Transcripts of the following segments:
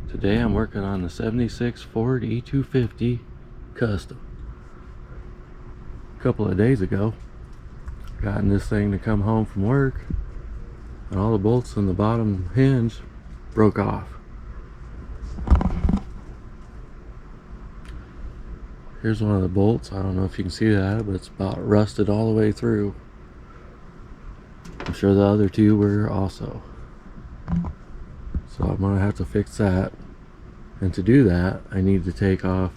Today I'm working on the 76 Ford E-250 Custom. A couple of days ago, gotten this thing to come home from work, and all the bolts in the bottom hinge broke off. Here's one of the bolts. I don't know if you can see that, but it's about rusted all the way through. I'm sure the other two were also. So I'm gonna have to fix that. And to do that, I need to take off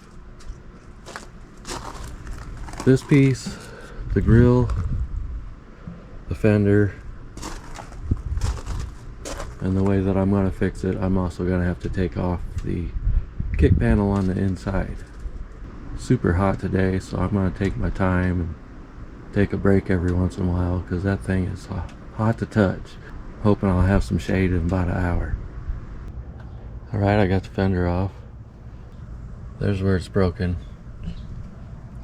this piece, the grill, the fender, and the way that I'm gonna fix it, I'm also gonna have to take off the kick panel on the inside. Super hot today, so I'm gonna take my time and take a break every once in a while because that thing is hot to touch. Hoping I'll have some shade in about an hour. Alright, I got the fender off. There's where it's broken.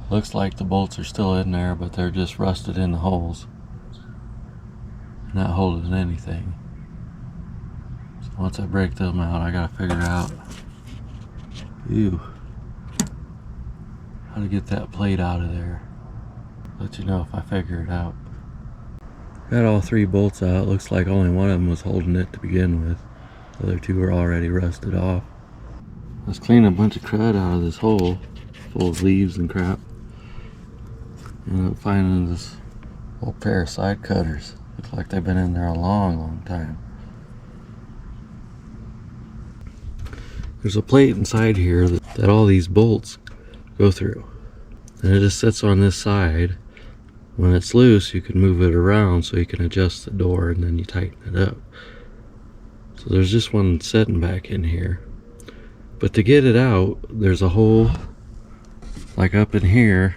Looks like the bolts are still in there, but they're just rusted in the holes. Not holding anything. So once I break them out, I gotta figure out how to get that plate out of there. Let you know if I figure it out. Got all three bolts out. Looks like only one of them was holding it to begin with. The other two are already rusted off. Let's clean a bunch of crud out of this hole full of leaves and crap. Ended up finding this old pair of side cutters. Looks like they've been in there a long time. There's a plate inside here that all these bolts go through. And it just sits on this side. When it's loose, you can move it around so you can adjust the door and then you tighten it up. So there's just one sitting back in here. But to get it out, there's a hole like up in here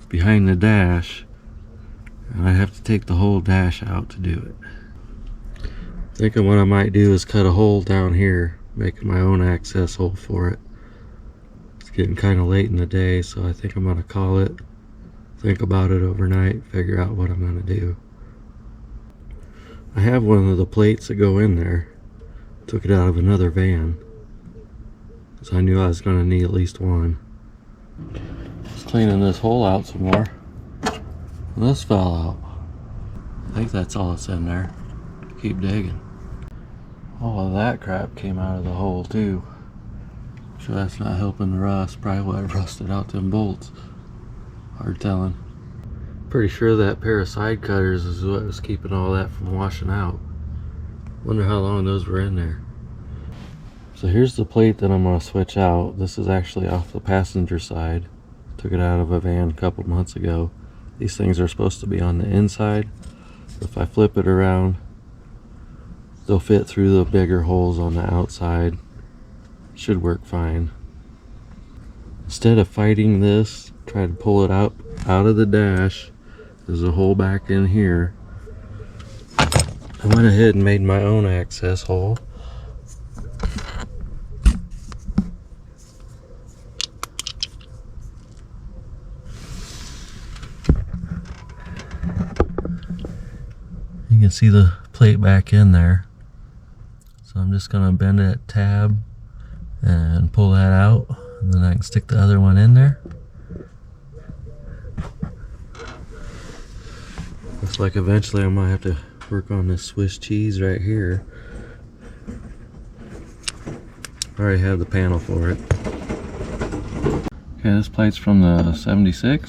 behind the dash. And I have to take the whole dash out to do it. Thinking what I might do is cut a hole down here, making my own access hole for it. It's getting kind of late in the day, so I think I'm going to call it, think about it overnight, figure out what I'm going to do. I have one of the plates that go in there. Took it out of another van, so I knew I was going to need at least one. Just cleaning this hole out some more. And this fell out. I think that's all that's in there. Keep digging. All of that crap came out of the hole too. Sure that's not helping the rust. Probably what rusted out them bolts. Hard telling. Pretty sure that pair of side cutters is what was keeping all that from washing out. Wonder how long those were in there. So here's the plate that I'm going to switch out. This is actually off the passenger side. Took it out of a van a couple months ago. These things are supposed to be on the inside. If I flip it around, they'll fit through the bigger holes on the outside. Should work fine. Instead of fighting this, try to pull it out of the dash. There's a hole back in here. I went ahead and made my own access hole. You can see the plate back in there. So I'm just going to bend that tab and pull that out, and then I can stick the other one in there. Looks like eventually I might have to work on this Swiss cheese right here. I already have the panel for it. Okay, this plate's from the 76.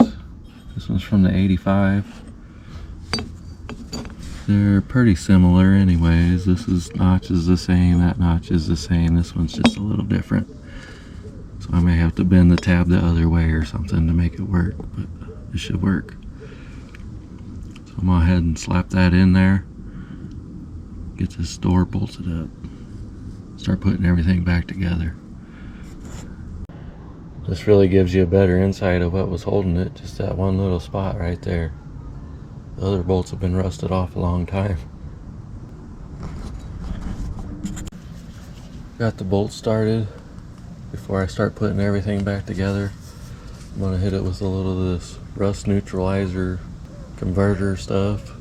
This one's from the 85. They're pretty similar anyways. Notch is the same, that notch is the same. This one's just a little different. So I may have to bend the tab the other way or something to make it work, but it should work. So I'm going to go ahead and slap that in there. Get this door bolted up. Start putting everything back together. This really gives you a better insight of what was holding it. Just that one little spot right there. The other bolts have been rusted off a long time. Got the bolts started. Before I start putting everything back together, I'm going to hit it with a little of this rust neutralizer converter stuff.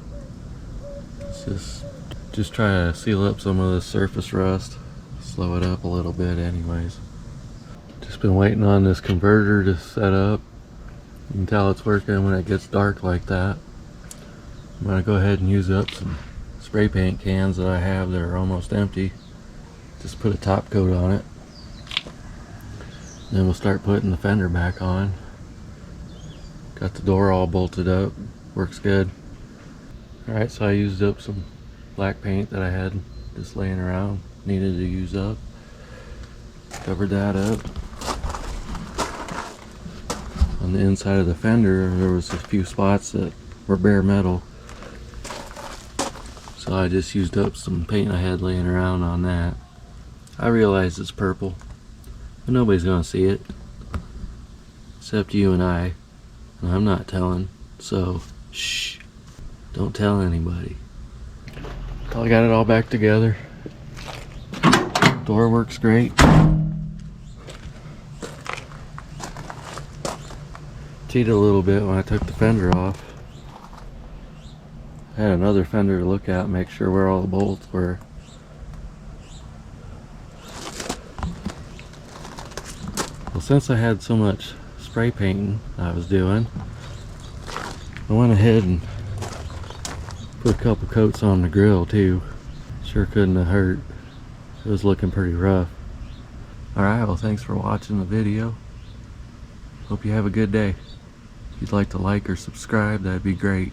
It's just try to seal up some of the surface rust. slow it up a little bit anyways. Just been waiting on this converter to set up. You can tell it's working when it gets dark like that. I'm gonna go ahead and use up some spray paint cans that I have that are almost empty. Just put a top coat on it. Then we'll start putting the fender back on. Got the door all bolted up. Works good. Alright, so I used up some black paint that I had just laying around. Needed to use up. Covered that up. On the inside of the fender there was a few spots that were bare metal. So I just used up some paint I had laying around on that. I realize it's purple, but nobody's gonna see it. Except you and I. And I'm not telling, so shh. Don't tell anybody. I got it all back together. Door works great. Cheated a little bit when I took the fender off. I had another fender to look at, make sure where all the bolts were. Well, since I had so much spray painting I was doing, I went ahead and put a couple coats on the grill too. Sure couldn't have hurt. It was looking pretty rough. Alright, well thanks for watching the video. Hope you have a good day. If you'd like to like or subscribe, that'd be great.